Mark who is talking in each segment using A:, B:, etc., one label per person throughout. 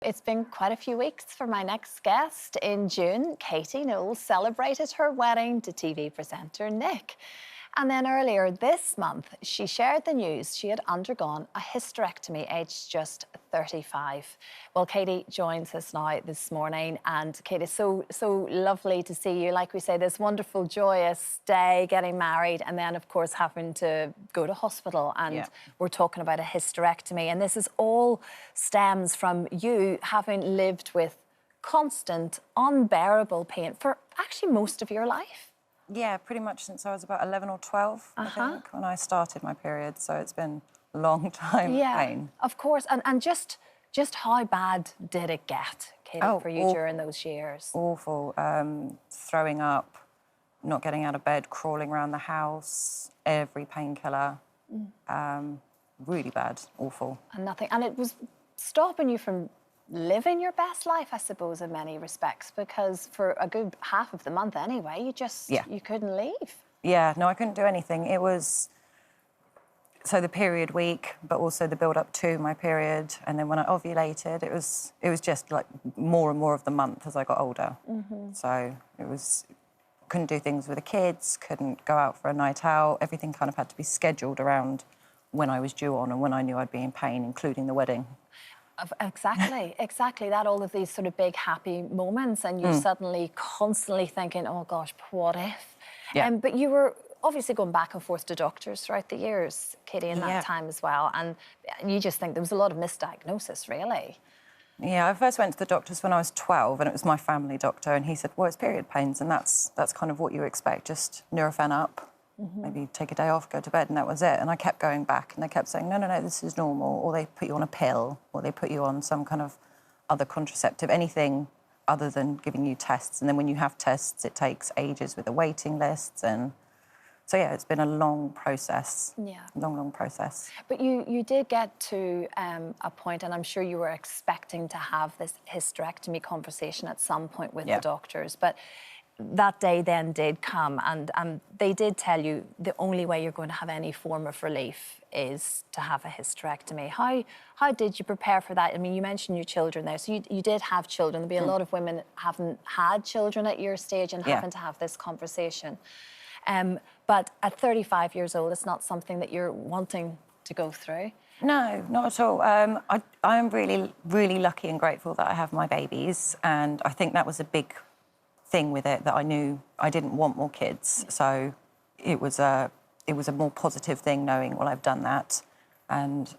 A: It's been quite a few weeks for my next guest. In June, Katie Knowles celebrated her wedding to TV presenter Nick. And then earlier this month, she shared the news she had undergone a hysterectomy aged just 35. Well, Katie joins us now this morning. And Katie, so lovely to see you. Like we say, this wonderful, joyous day, getting married, and then, of course, having to go to hospital. And we're talking about a hysterectomy. And this is all stems from you having lived with constant, unbearable pain for actually most of your life.
B: Yeah, pretty much since I was about 11 or 12, I think, when I started my period. So it's been a long time of pain.
A: Of course. And just how bad did it get, Katie, for you during those years?
B: Awful. Throwing up, not getting out of bed, crawling around the house, every painkiller. Really bad, awful.
A: And it was stopping you from living your best life, I suppose, in many respects, because for a good half of the month anyway, you couldn't leave. Yeah,
B: no, I couldn't do anything. It was, so the period week, but also the build-up to my period, and then when I ovulated, it was just like more and more of the month as I got older. So it was, couldn't do things with the kids, couldn't go out for a night out. Everything kind of had to be scheduled around when I was due on and when I knew I'd be in pain, including the wedding.
A: Exactly. That all of these sort of big happy moments, and you're suddenly constantly thinking, oh gosh, what if? But you were obviously going back and forth to doctors throughout the years, Katie, in that time as well, and you just think there was a lot of misdiagnosis, really.
B: Yeah, I first went to the doctors when I was 12, and it was my family doctor, and he said, well, it's period pains, and that's kind of what you expect, just Nurofen up. Maybe take a day off, go to bed, and that was it. And I kept going back, and they kept saying, no, this is normal, or they put you on a pill, or they put you on some kind of other contraceptive, anything other than giving you tests. And then when you have tests, it takes ages with the waiting lists. And so, yeah, it's been a long process. Yeah. Long process.
A: But you did get to a point, and I'm sure you were expecting to have this hysterectomy conversation at some point with the doctors, but that day then did come, and they did tell you the only way you're going to have any form of relief is to have a hysterectomy. How did you prepare for that? I mean, you mentioned your children there, so you did have children. There'll be a lot of women haven't had children at your stage and having to have this conversation. But at 35 years old, it's not something that you're wanting to go through.
B: No, not at all. I am really, really lucky and grateful that I have my babies, and I think that was a big thing with it, that I knew I didn't want more kids. So it was a more positive thing knowing, well, I've done that. And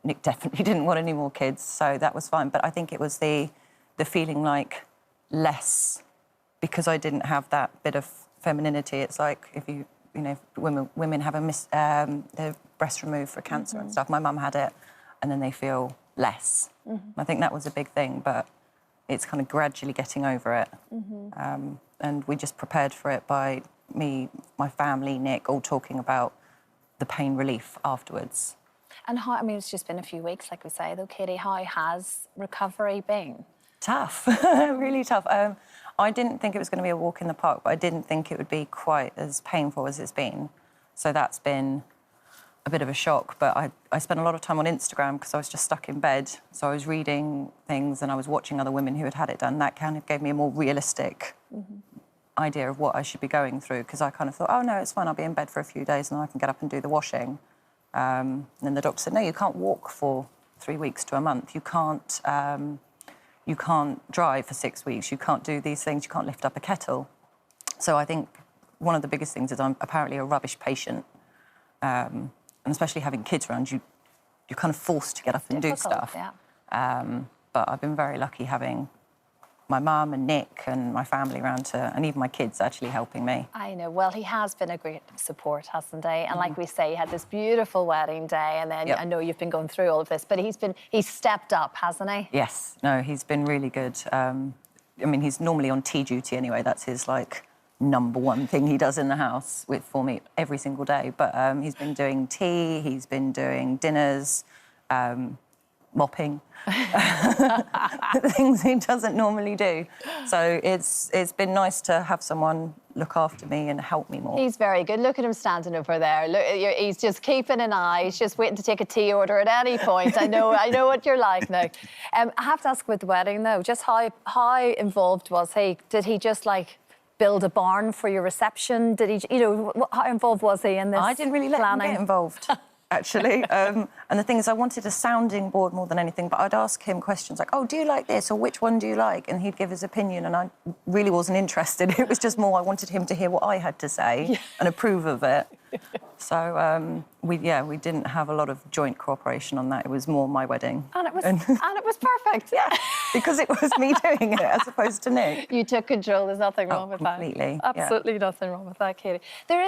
B: Nick definitely didn't want any more kids, so that was fine. But I think it was the feeling like less, because I didn't have that bit of femininity. It's like if you know, women have their breast removed for cancer and stuff. My mum had it, and then they feel less. I think that was a big thing, but it's kind of gradually getting over it. And we just prepared for it by me, my family, Nick, all talking about the pain relief afterwards.
A: And how, I mean, it's just been a few weeks, like we say, though, Katie, how has recovery been?
B: Tough, really tough. I didn't think it was going to be a walk in the park, but I didn't think it would be quite as painful as it's been. So that's been a bit of a shock, but I spent a lot of time on Instagram because I was just stuck in bed. So I was reading things and I was watching other women who had it done. That kind of gave me a more realistic idea of what I should be going through, because I kind of thought, oh, no, it's fine, I'll be in bed for a few days and then I can get up and do the washing. And then the doctor said, no, you can't walk for 3 weeks to a month. You can't drive for 6 weeks. You can't do these things. You can't lift up a kettle. So I think one of the biggest things is I'm apparently a rubbish patient. And especially having kids around you, you're kind of forced to get up and do stuff. But I've been very lucky having my mum and Nick and my family around and even my kids actually helping me.
A: I know. Well, he has been a great support, hasn't he? And like we say, he had this beautiful wedding day, and then I know you've been going through all of this, but he's stepped up, hasn't he?
B: Yes. No, he's been really good. I mean, he's normally on tea duty anyway. That's his, like, #1 thing he does in the house for me every single day. But he's been doing tea, he's been doing dinners, mopping, things he doesn't normally do. So it's been nice to have someone look after me and help me more.
A: He's very good. Look at him standing over there. Look, he's just keeping an eye. He's just waiting to take a tea order at any point. I know what you're like now. I have to ask about the wedding though. Just how involved was he? Did he just like build a barn for your reception? Did he, you know, how involved was he in this?
B: I didn't really let him get involved. Actually. And the thing is, I wanted a sounding board more than anything, but I'd ask him questions like, oh, do you like this? Or which one do you like? And he'd give his opinion, and I really wasn't interested. It was just more I wanted him to hear what I had to say and approve of it. So, we didn't have a lot of joint cooperation on that. It was more my wedding.
A: And it was perfect.
B: Yeah, because it was me doing it as opposed to Nick.
A: You took control. There's nothing wrong with that.
B: Completely.
A: Absolutely nothing wrong with that, Katie.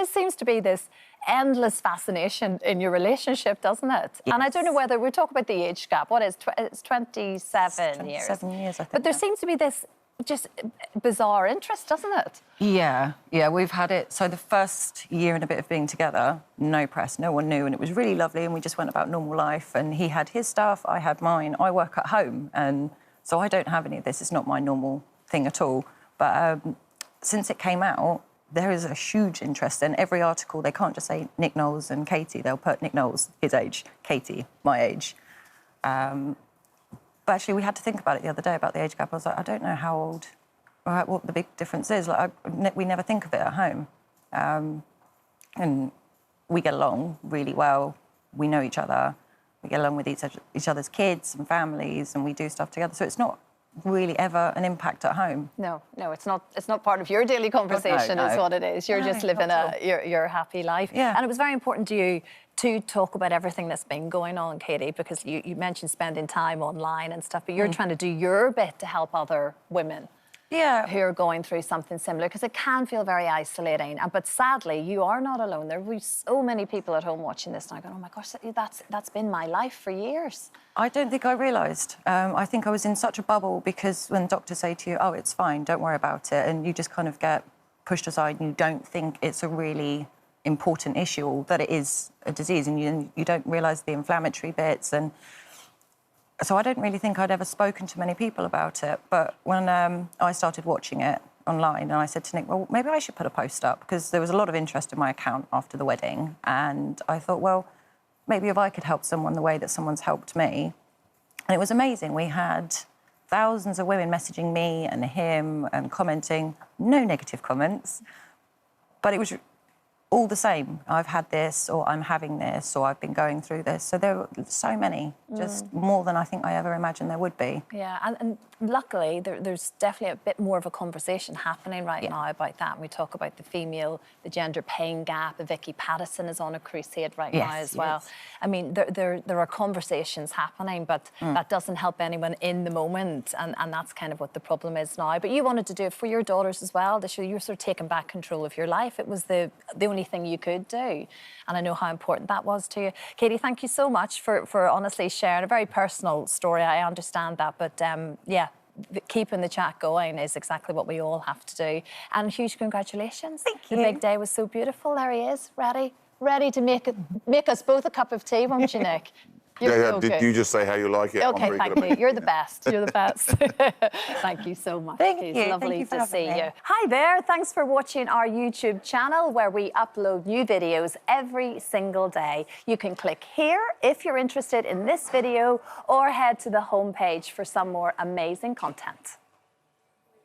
A: Seems to be this endless fascination in your relationship, doesn't it?
B: Yes.
A: And I don't know whether we talk about the age gap. What is it's 27 years?
B: 7 years, I think.
A: But there seems to be this just bizarre interest, doesn't it?
B: Yeah, we've had it. So the first year and a bit of being together, no press, no one knew, and it was really lovely, and we just went about normal life, and he had his stuff, I had mine. I work at home, and so I don't have any of this. It's not my normal thing at all. But since it came out, there is a huge interest in every article. They can't just say Nick Knowles and Katie. They'll put Nick Knowles, his age, Katie, my age. But actually, we had to think about it the other day, about the age gap. I was like, I don't know how old, or what the big difference is. Like, we never think of it at home. And we get along really well. We know each other. We get along with each other's kids and families, and we do stuff together. So it's not really ever an impact at home.
A: No, it's not part of your daily conversation.
B: No.
A: Is what it is. You're just living your happy life.
B: Yeah.
A: And it was very important to you to talk about everything that's been going on, Katie, because you mentioned spending time online and stuff, but you're trying to do your bit to help other women who are going through something similar, because it can feel very isolating. But sadly, you are not alone. There will be so many people at home watching this now going, oh my gosh, that's been my life for years.
B: I don't think I realised. I think I was in such a bubble, because when doctors say to you, oh, it's fine, don't worry about it, and you just kind of get pushed aside and you don't think it's a really important issue, or that it is a disease, and you don't realise the inflammatory bits. And so I don't really think I'd ever spoken to many people about it. But when I started watching it online, and I said to Nick, well, maybe I should put a post up, because there was a lot of interest in my account after the wedding. And I thought, well, maybe if I could help someone the way that someone's helped me. And it was amazing. We had thousands of women messaging me and him and commenting, no negative comments. But it was all the same. I've had this, or I'm having this, or I've been going through this. So there were so many, just more than I think I ever imagined there would be.
A: Yeah, and luckily there's definitely a bit more of a conversation happening right now about that. And we talk about the gender pain gap. Vicky Pattison is on a crusade right now as well. I mean, there are conversations happening, but that doesn't help anyone in the moment, and that's kind of what the problem is now. But you wanted to do it for your daughters as well. You're sort of taking back control of your life. It was the only thing you could do, and I know how important that was to you. Katie, thank you so much for honestly sharing a very personal story. I understand that, but keeping the chat going is exactly what we all have to do. And huge congratulations.
B: Thank you.
A: The big day was so beautiful. There he is, ready to make us both a cup of tea, won't you, Nick?
C: Did you just say how you like it?
A: Okay, thank you. You're the best. You're the best. Thank you so much.
B: Thank you.
A: It's lovely to see
B: me.
A: you. Hi there. Thanks for watching our YouTube channel, where we upload new videos every single day. You can click here if you're interested in this video, or head to the homepage for some more amazing content.